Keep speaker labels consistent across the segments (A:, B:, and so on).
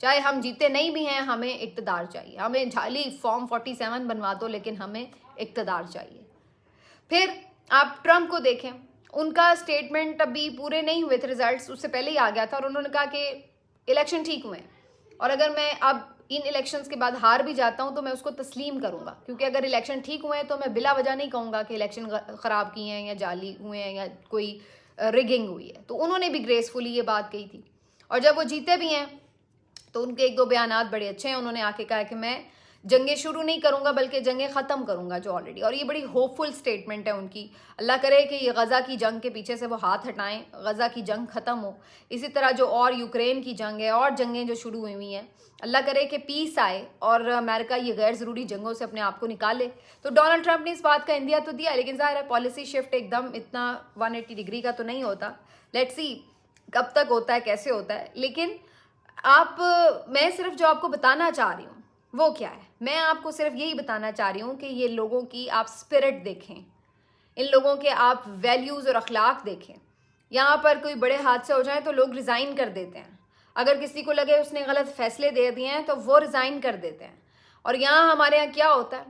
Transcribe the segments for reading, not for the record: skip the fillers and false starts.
A: چاہے ہم جیتے نہیں بھی ہیں، ہمیں اقتدار چاہیے، ہمیں جھالی فارم 47 بنوا دو لیکن ہمیں اقتدار چاہیے۔ پھر آپ ٹرمپ کو دیکھیں، ان کا اسٹیٹمنٹ ابھی پورے نہیں ہوئے تھے ریزلٹس، اس سے پہلے ہی آ گیا تھا، اور انہوں نے کہا کہ الیکشن ٹھیک ہوئے ہیں، اور اگر میں اب ان الیکشنز کے بعد ہار بھی جاتا ہوں تو میں اس کو تسلیم کروں گا، کیونکہ اگر الیکشن ٹھیک ہوئے ہیں تو میں بلا وجہ نہیں کہوں گا کہ الیکشن خراب کیے ہیں یا جعلی ہوئے ہیں یا کوئی ریگنگ ہوئی ہے۔ تو انہوں نے بھی گریسفلی یہ بات کہی تھی، اور جب وہ جیتے بھی ہیں تو ان کے ایک دو بیانات بڑے اچھے ہیں۔ انہوں نے آ کے کہا کہ میں جنگیں شروع نہیں کروں گا بلکہ جنگیں ختم کروں گا جو آلریڈی، اور یہ بڑی ہوپ فل اسٹیٹمنٹ ہے ان کی۔ اللہ کرے کہ یہ غزہ کی جنگ کے پیچھے سے وہ ہاتھ ہٹائیں، غزہ کی جنگ ختم ہو، اسی طرح جو اور یوکرین کی جنگ ہے اور جنگیں جو شروع ہوئی ہوئی ہیں، اللہ کرے کہ پیس آئے اور امریکہ یہ غیر ضروری جنگوں سے اپنے آپ کو نکالے۔ تو ڈونلڈ ٹرمپ نے اس بات کا اندیا تو دیا، لیکن ظاہر ہے پالیسی شفٹ ایک دم اتنا 180 ڈگری کا تو نہیں ہوتا، لیٹس سی کب تک ہوتا ہے، کیسے ہوتا ہے۔ لیکن میں صرف جو آپ کو بتانا چاہ رہی ہوں وہ کیا ہے، میں آپ کو صرف یہی بتانا چاہ رہی ہوں کہ یہ لوگوں کی آپ اسپرٹ دیکھیں، ان لوگوں کے آپ ویلیوز اور اخلاق دیکھیں۔ یہاں پر کوئی بڑے حادثے ہو جائیں تو لوگ ریزائن کر دیتے ہیں، اگر کسی کو لگے اس نے غلط فیصلے دے دیے ہیں تو وہ ریزائن کر دیتے ہیں۔ اور یہاں ہمارے یہاں کیا ہوتا ہے،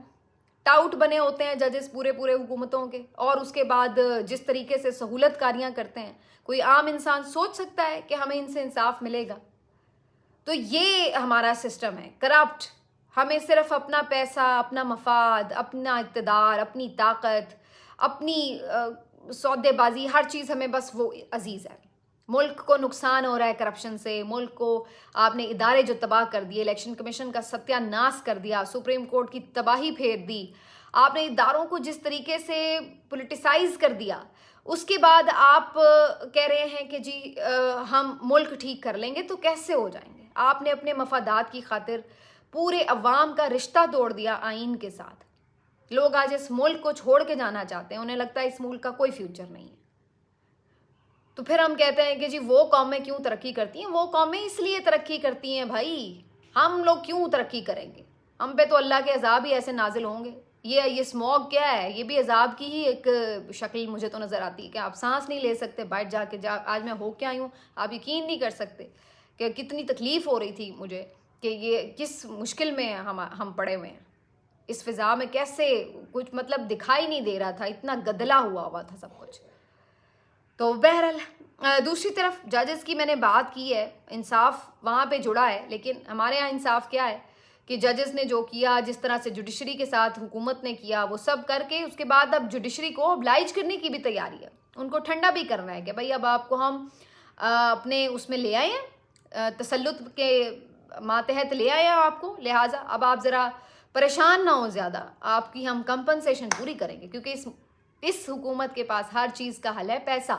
A: ٹاؤٹ بنے ہوتے ہیں ججز پورے حکومتوں کے، اور اس کے بعد جس طریقے سے سہولت کاریاں کرتے ہیں، کوئی عام انسان سوچ سکتا ہے کہ ہمیں ان سے انصاف ملے گا؟ تو یہ ہمارا سسٹم ہے کرپٹ، ہمیں صرف اپنا پیسہ، اپنا مفاد، اپنا اقتدار، اپنی طاقت، اپنی سودے بازی، ہر چیز ہمیں بس وہ عزیز ہے۔ ملک کو نقصان ہو رہا ہے کرپشن سے، ملک کو آپ نے ادارے جو تباہ کر دیے، الیکشن کمیشن کا ستیہ ناش کر دیا، سپریم کورٹ کی تباہی پھیر دی، آپ نے اداروں کو جس طریقے سے پولیٹیسائز کر دیا، اس کے بعد آپ کہہ رہے ہیں کہ جی ہم ملک ٹھیک کر لیں گے، تو کیسے ہو جائیں گے؟ آپ نے اپنے مفادات کی خاطر پورے عوام کا رشتہ توڑ دیا آئین کے ساتھ۔ لوگ آج اس ملک کو چھوڑ کے جانا چاہتے ہیں، انہیں لگتا ہے اس ملک کا کوئی فیوچر نہیں ہے۔ تو پھر ہم کہتے ہیں کہ جی وہ قومیں کیوں ترقی کرتی ہیں؟ وہ قومیں اس لیے ترقی کرتی ہیں بھائی، ہم لوگ کیوں ترقی کریں گے؟ ہم پہ تو اللہ کے عذاب ہی ایسے نازل ہوں گے۔ یہ اسموگ کیا ہے؟ یہ بھی عذاب کی ہی ایک شکل مجھے تو نظر آتی ہے کہ آپ سانس نہیں لے سکتے بیٹھ جا کے۔ آج میں ہو کے آئی ہوں، آپ یقین نہیں کر سکتے کہ کتنی تکلیف ہو رہی تھی مجھے، کہ یہ کس مشکل میں ہم پڑے ہوئے ہیں، اس فضا میں کیسے کچھ مطلب دکھائی نہیں دے رہا تھا، اتنا گدلا ہوا تھا سب کچھ۔ تو بہرحال دوسری طرف ججز کی میں نے بات کی ہے، انصاف وہاں پہ جڑا ہے، لیکن ہمارے یہاں انصاف کیا ہے کہ ججز نے جو کیا، جس طرح سے جوڈیشری کے ساتھ حکومت نے کیا، وہ سب کر کے اس کے بعد اب جوڈیشری کو oblige کرنے کی بھی تیاری ہے، ان کو ٹھنڈا بھی کرنا ہے کہ بھائی اب آپ کو ہم اپنے اس میں لے آئے ہیں، تسلط کے ماتحت لے آئے ہیں آپ کو، لہٰذا اب آپ ذرا پریشان نہ ہو زیادہ، آپ کی ہم کمپنسیشن پوری کریں گے، کیونکہ اس حکومت کے پاس ہر چیز کا حل ہے پیسہ،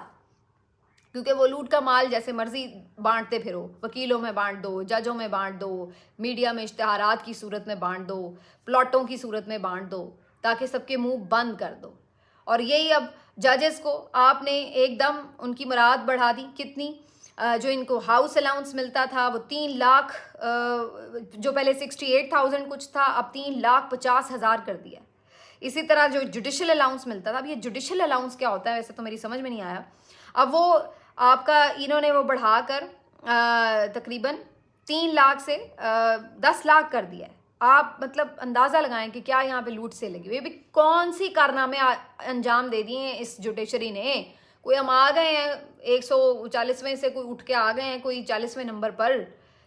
A: کیونکہ وہ لوٹ کا مال جیسے مرضی بانٹتے پھرو، وکیلوں میں بانٹ دو، ججوں میں بانٹ دو، میڈیا میں اشتہارات کی صورت میں بانٹ دو، پلاٹوں کی صورت میں بانٹ دو، تاکہ سب کے منہ بند کر دو۔ اور یہی اب ججز کو آپ نے ایک دم ان کی مراد بڑھا دی، کتنی؟ جو ان کو ہاؤس الاؤنس ملتا تھا وہ 3 لاکھ، جو پہلے 68,000 کچھ تھا، اب 3,50,000 کر دیا۔ اسی طرح جو جوڈیشل الاؤنس ملتا تھا، اب یہ جوڈیشل الاؤنس کیا ہوتا ہے ویسے تو میری سمجھ میں نہیں آیا، اب وہ آپ کا انہوں نے وہ بڑھا کر تقریباً 3 لاکھ سے 10 لاکھ کر دیا ہے۔ آپ مطلب اندازہ لگائیں کہ کیا یہاں پہ لوٹ سے لگی ہوئی، بھی کون سی کارنامے انجام دے دیے ہیں اس جوڈیشری نے؟ کوئی ہم آ گئے ہیں 140ویں سے کوئی اٹھ کے آ گئے ہیں کوئی 40ویں نمبر پر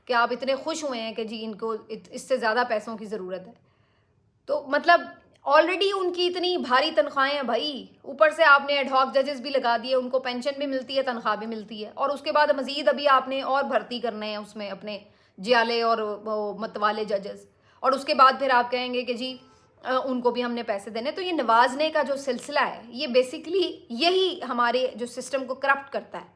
A: کہ آپ اتنے خوش ہوئے ہیں کہ جی ان کو اس سے زیادہ پیسوں کی ضرورت ہے؟ تو مطلب آلریڈی ان کی اتنی بھاری تنخواہیں ہیں بھائی، اوپر سے آپ نے ایڈ ہاک ججز بھی لگا دیے، ان کو پینشن بھی ملتی ہے، تنخواہ بھی ملتی ہے، اور اس کے بعد مزید ابھی آپ نے اور بھرتی کرنے ہیں اس میں اپنے جیالے اور متوالے ججز، اور اس کے بعد پھر آپ کہیں گے کہ جی ان کو بھی ہم نے پیسے دینے۔ تو یہ نوازنے کا جو سلسلہ ہے، یہ بیسیکلی یہی ہمارے جو سسٹم کو کرپٹ کرتا ہے۔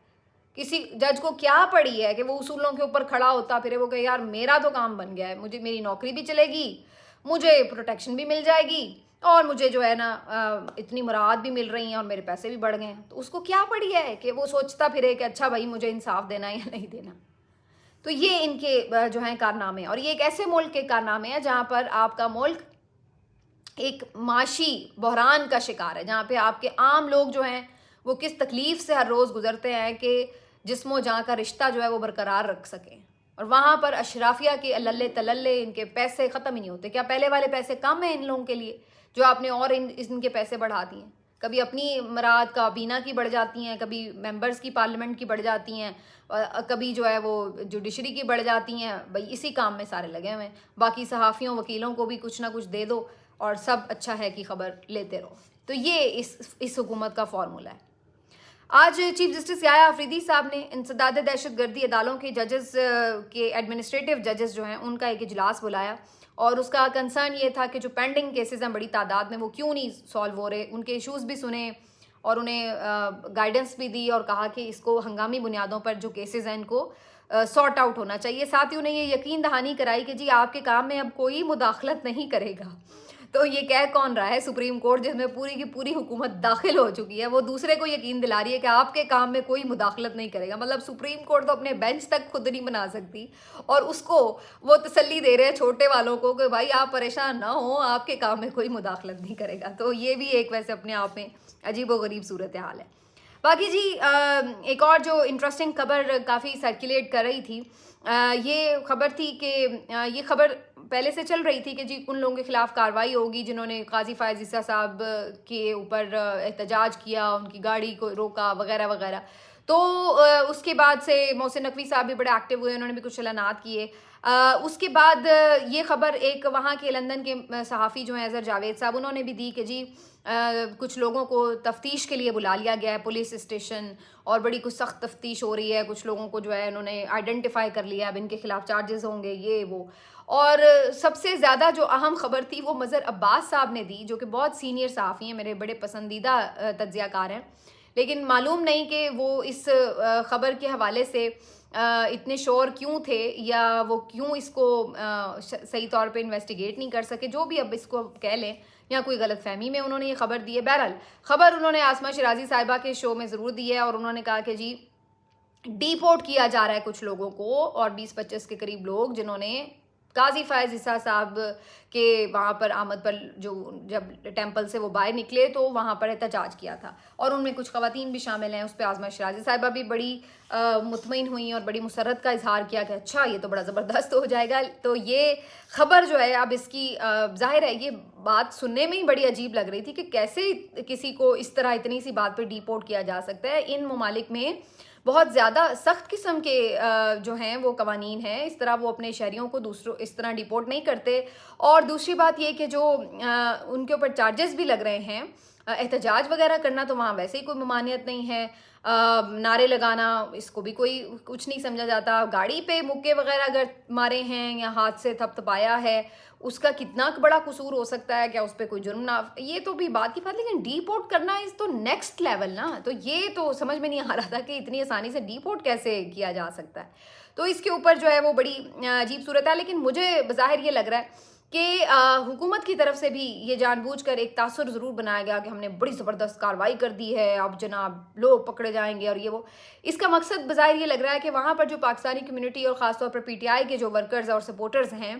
A: کسی جج کو کیا پڑی ہے کہ وہ اصولوں کے اوپر کھڑا ہوتا پھر وہ کہ یار میرا تو کام بن گیا ہے، مجھے میری نوکری بھی چلے گی، مجھے پروٹیکشن بھی مل جائے گی، اور مجھے جو ہے نا اتنی مراد بھی مل رہی ہیں اور میرے پیسے بھی بڑھ گئے ہیں۔ تو اس کو کیا پڑی ہے کہ وہ سوچتا پھرے کہ اچھا بھائی مجھے انصاف دینا ہے یا نہیں دینا۔ تو یہ ان کے جو ہیں کارنامے، اور یہ ایک ایسے ملک کے کارنامے ہیں جہاں پر آپ کا ملک ایک معاشی بحران کا شکار ہے، جہاں پہ آپ کے عام لوگ جو ہیں وہ کس تکلیف سے ہر روز گزرتے ہیں کہ جسم و جاں کا رشتہ جو ہے وہ برقرار رکھ سکیں۔ اور وہاں پر اشرافیہ کے للے تللے ان کے پیسے ختم ہی نہیں ہوتے. کیا پہلے والے پیسے کم ہیں ان لوگوں کے لیے جو آپ نے اور ان کے پیسے بڑھا دیے ہیں؟ کبھی اپنی مراد کابینہ کی بڑھ جاتی ہیں, کبھی ممبرز کی پارلیمنٹ کی بڑھ جاتی ہیں, کبھی جو ہے وہ جوڈیشری کی بڑھ جاتی ہیں. بھائی اسی کام میں سارے لگے ہوئے ہیں. باقی صحافیوں وکیلوں کو بھی کچھ نہ کچھ دے دو اور سب اچھا ہے کہ خبر لیتے رہو. تو یہ اس حکومت کا فارمولہ ہے. آج چیف جسٹس یحییٰ آفریدی صاحب نے انسداد دہشت گردی عدالتوں کے ججز کے ایڈمنسٹریٹو ججز جو ہیں ان کا ایک اجلاس بلایا, اور اس کا کنسرن یہ تھا کہ جو پینڈنگ کیسز ہیں بڑی تعداد میں وہ کیوں نہیں سالو ہو رہے. ان کے ایشوز بھی سنے اور انہیں گائیڈنس بھی دی اور کہا کہ اس کو ہنگامی بنیادوں پر جو کیسز ہیں ان کو سارٹ آؤٹ ہونا چاہیے. ساتھ ہی انہیں یہ یقین دہانی کرائی کہ جی آپ کے کام میں اب کوئی مداخلت نہیں کرے گا. تو یہ کہہ کون رہا ہے؟ سپریم کورٹ, جس میں پوری کی پوری حکومت داخل ہو چکی ہے, وہ دوسرے کو یقین دلا رہی ہے کہ آپ کے کام میں کوئی مداخلت نہیں کرے گا. مطلب سپریم کورٹ تو اپنے بینچ تک خود نہیں بنا سکتی اور اس کو وہ تسلی دے رہے ہیں چھوٹے والوں کو کہ بھائی آپ پریشان نہ ہوں, آپ کے کام میں کوئی مداخلت نہیں کرے گا. تو یہ بھی ایک ویسے اپنے آپ میں عجیب و غریب صورتحال ہے. باقی جی ایک اور جو انٹرسٹنگ خبر کافی سرکولیٹ کر رہی تھی, یہ خبر تھی کہ یہ خبر پہلے سے چل رہی تھی کہ جی ان لوگوں کے خلاف کارروائی ہوگی جنہوں نے قاضی فائز عیسیٰ صاحب کے اوپر احتجاج کیا, ان کی گاڑی کو روکا وغیرہ وغیرہ. تو اس کے بعد سے محسن نقوی صاحب بھی بڑے ایکٹیو ہوئے, انہوں نے بھی کچھ اعلانات کیے. اس کے بعد یہ خبر ایک وہاں کے لندن کے صحافی جو ہیں اظہر جاوید صاحب, انہوں نے بھی دی کہ جی کچھ لوگوں کو تفتیش کے لیے بلا لیا گیا ہے پولیس اسٹیشن, اور بڑی کچھ سخت تفتیش ہو رہی ہے. کچھ لوگوں کو جو ہے انہوں نے آئیڈینٹیفائی کر لیا, اب ان کے خلاف چارجز ہوں گے یہ وہ. اور سب سے زیادہ جو اہم خبر تھی وہ مظہر عباس صاحب نے دی, جو کہ بہت سینئر صحافی ہیں, میرے بڑے پسندیدہ تجزیہ کار ہیں. لیکن معلوم نہیں کہ وہ اس خبر کے حوالے سے اتنے شور کیوں تھے, یا وہ کیوں اس کو صحیح طور پہ انویسٹیگیٹ نہیں کر سکے. جو بھی اب اس کو کہہ لیں, یا کوئی غلط فہمی میں انہوں نے یہ خبر دی ہے. بہرحال خبر انہوں نے عاصمہ شیرازی صاحبہ کے شو میں ضرور دی ہے, اور انہوں نے کہا کہ جی ڈی پورٹ کیا جا رہا ہے کچھ لوگوں کو, اور 20-25 کے قریب لوگ جنہوں نے قاضی فائز عیسیٰ صاحب کے وہاں پر آمد پر جو جب ٹیمپل سے وہ باہر نکلے تو وہاں پر احتجاج کیا تھا, اور ان میں کچھ خواتین بھی شامل ہیں. اس پہ عاصمہ شیرازی صاحبہ بھی بڑی مطمئن ہوئیں اور بڑی مسرت کا اظہار کیا کہ اچھا یہ تو بڑا زبردست ہو جائے گا. تو یہ خبر جو ہے اب اس کی ظاہر ہے یہ بات سننے میں ہی بڑی عجیب لگ رہی تھی کہ کیسے کسی کو اس طرح اتنی سی بات پہ ڈی پورٹ کیا جا سکتا ہے. ان ممالک میں بہت زیادہ سخت قسم کے جو ہیں وہ قوانین ہیں, اس طرح وہ اپنے شہریوں کو دوسروں اس طرح ڈیپورٹ نہیں کرتے. اور دوسری بات یہ کہ جو ان کے اوپر چارجز بھی لگ رہے ہیں, احتجاج وغیرہ کرنا تو وہاں ویسے ہی کوئی ممانعت نہیں ہے, نعرے لگانا اس کو بھی کوئی کچھ نہیں سمجھا جاتا. گاڑی پہ مکے وغیرہ اگر مارے ہیں یا ہاتھ سے تھپ تھپایا ہے, اس کا کتنا بڑا قصور ہو سکتا ہے, کیا اس پہ کوئی جرم نہ, یہ تو بھی بات کی بات. لیکن ڈی پورٹ کرنا اس تو نیکسٹ لیول نا, تو یہ تو سمجھ میں نہیں آ رہا تھا کہ اتنی آسانی سے ڈی پورٹ کیسے کیا جا سکتا ہے. تو اس کے اوپر جو ہے وہ بڑی عجیب صورت ہے. لیکن مجھے بظاہر یہ لگ رہا ہے کہ حکومت کی طرف سے بھی یہ جان بوجھ کر ایک تاثر ضرور بنایا گیا کہ ہم نے بڑی زبردست کارروائی کر دی ہے, اب جناب لوگ پکڑے جائیں گے اور یہ وہ. اس کا مقصد بظاہر یہ لگ رہا ہے کہ وہاں پر جو پاکستانی کمیونٹی اور خاص طور پر پی ٹی آئی کے جو ورکرز اور سپورٹرز ہیں,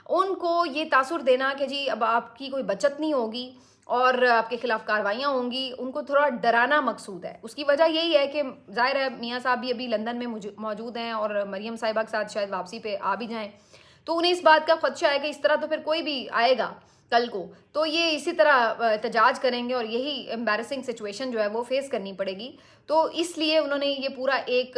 A: ان کو یہ تاثر دینا کہ جی اب آپ کی کوئی بچت نہیں ہوگی اور آپ کے خلاف کاروائیاں ہوں گی, ان کو تھوڑا ڈرانا مقصود ہے. اس کی وجہ یہی ہے کہ ظاہر ہے میاں صاحب بھی ابھی لندن میں موجود ہیں اور مریم صاحبہ کے ساتھ شاید واپسی پہ آ بھی جائیں, تو انہیں اس بات کا خدشہ ہے کہ اس طرح تو پھر کوئی بھی آئے گا کل کو تو یہ اسی طرح احتجاج کریں گے اور یہی امبیرسنگ سچویشن جو ہے وہ فیس کرنی پڑے گی. تو اس لیے انہوں نے یہ پورا ایک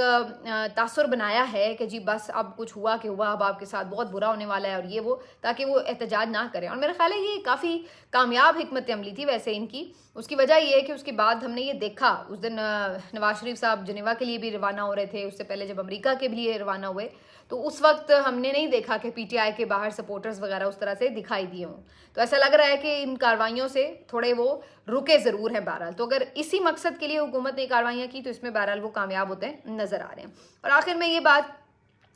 A: تاثر بنایا ہے کہ جی بس اب کچھ ہوا کہ ہوا, اب آپ کے ساتھ بہت برا ہونے والا ہے اور یہ وہ, تاکہ وہ احتجاج نہ کریں. اور میرا خیال ہے یہ کافی کامیاب حکمت عملی تھی ویسے ان کی. اس کی وجہ یہ ہے کہ اس کے بعد ہم نے یہ دیکھا, اس دن نواز شریف صاحب جنیوا کے لیے بھی روانہ ہو رہے تھے, اس سے پہلے جب امریکہ کے لیے روانہ ہوئے تو اس وقت ہم نے نہیں دیکھا کہ پی ٹی آئی کے باہر سپورٹرز وغیرہ اس طرح سے دکھائی دیے ہوں. تو ایسا لگ رہا ہے کہ ان کاروائیوں سے تھوڑے وہ رکے ضرور ہیں بہرحال. تو اگر اسی مقصد کے لیے حکومت نے کاروائیاں کی تو اس میں بہرحال وہ کامیاب ہوتے ہیں نظر آ رہے ہیں. اور آخر میں یہ بات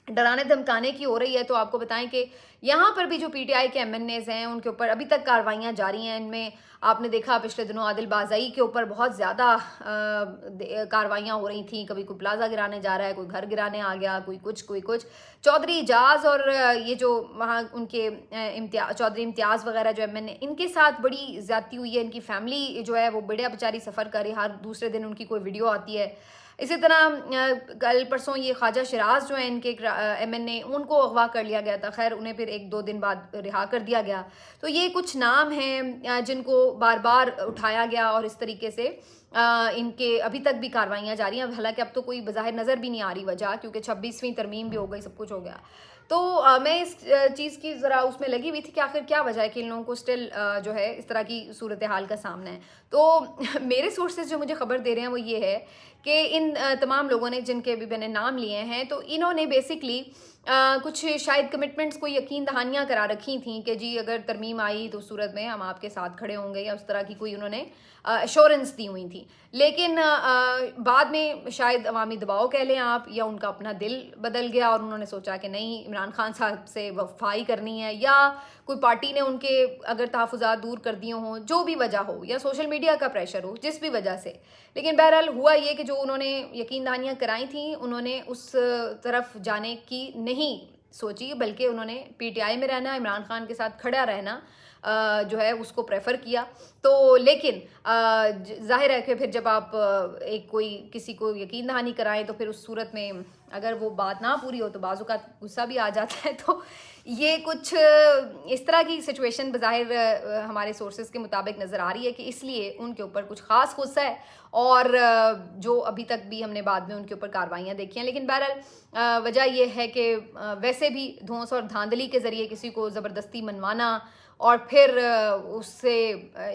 A: ڈرانے دھمکانے کی ہو رہی ہے تو آپ کو بتائیں کہ یہاں پر بھی جو پی ٹی آئی کے ایم این ایز ہیں ان کے اوپر ابھی تک کاروائیاں جاری ہیں. ان میں آپ نے دیکھا پچھلے دنوں عادل بازائی کے اوپر بہت زیادہ کاروائیاں ہو رہی تھیں, کبھی کوئی پلازا گرانے جا رہا ہے, کوئی گھر گرانے آ گیا, کوئی کچھ. چودھری اعجاز اور یہ جو وہاں ان کے چودھری امتیاز وغیرہ جو ایم این اے, ان کے ساتھ بڑی زیادتی ہوئی ہے. ان کی فیملی جو ہے وہ بڑے بیچاری سفر کر رہی, ہر دوسرے دن ان کی کوئی ویڈیو آتی ہے. اسی طرح کل پرسوں یہ خواجہ شیراز جو ہیں ان کے MNA، ان کو اغوا کر لیا گیا تھا، خیر انہیں پھر 1-2 دن بعد رہا کر دیا گیا. تو یہ کچھ نام ہیں جن کو بار بار اٹھایا گیا اور اس طریقے سے ان کے ابھی تک بھی کاروائیاں جاری ہیں. حالانکہ اب تو کوئی بظاہر نظر بھی نہیں آ رہی وجہ، کیونکہ 26ویں ترمیم بھی ہو گئی، سب کچھ ہو گیا. تو میں اس چیز کی ذرا اس میں لگی ہوئی تھی کہ آخر کیا وجہ ہے کہ ان لوگوں کو اسٹل جو ہے اس طرح کی صورتحال کا سامنا ہے. تو میرے سورسز جو مجھے خبر دے رہے ہیں وہ یہ ہے کہ ان تمام لوگوں نے جن کے بھی میں نے نام لیے ہیں، تو انہوں نے بیسکلی کچھ شاید کمٹمنٹس کو یقین دہانیاں کرا رکھی تھیں کہ جی اگر ترمیم آئی تو اس صورت میں ہم آپ کے ساتھ کھڑے ہوں گے، یا اس طرح کی کوئی انہوں نے ایشورنس دی ہوئی تھیں. لیکن بعد میں شاید عوامی دباؤ کہہ لیں آپ، یا ان کا اپنا دل بدل گیا اور انہوں نے سوچا کہ نہیں، عمران خان صاحب سے وفائی کرنی ہے، یا کوئی پارٹی نے ان کے اگر تحفظات دور کر دیے ہوں، جو بھی وجہ ہو، یا سوشل میڈیا کا پریشر ہو، جس بھی وجہ سے. لیکن بہرحال ہوا یہ کہ جو انہوں نے یقین دہانیاں کرائی تھیں، انہوں نے اس طرف جانے کی نہیں سوچی، بلکہ انہوں نے PTI میں رہنا، عمران خان کے ساتھ کھڑا رہنا جو ہے اس کو پریفر کیا. تو لیکن ظاہر ہے کہ پھر جب آپ ایک کوئی کسی کو یقین دہانی کرائیں تو پھر اس صورت میں اگر وہ بات نہ پوری ہو تو بعض اوقات غصہ بھی آ جاتا ہے. تو یہ کچھ اس طرح کی سچویشن بظاہر ہمارے سورسز کے مطابق نظر آ رہی ہے کہ اس لیے ان کے اوپر کچھ خاص غصہ ہے، اور جو ابھی تک بھی ہم نے بعد میں ان کے اوپر کاروائیاں دیکھی ہیں. لیکن بہرحال وجہ یہ ہے کہ ویسے بھی دھونس اور دھاندلی کے ذریعے کسی کو زبردستی منوانا اور پھر اس سے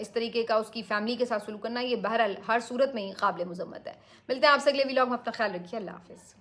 A: اس طریقے کا اس کی فیملی کے ساتھ سلوک کرنا، یہ بہرحال ہر صورت میں ہی قابل مذمت ہے. ملتے ہیں آپ سے اگلے ویلاگ میں، اپنا خیال رکھیے، اللہ حافظ.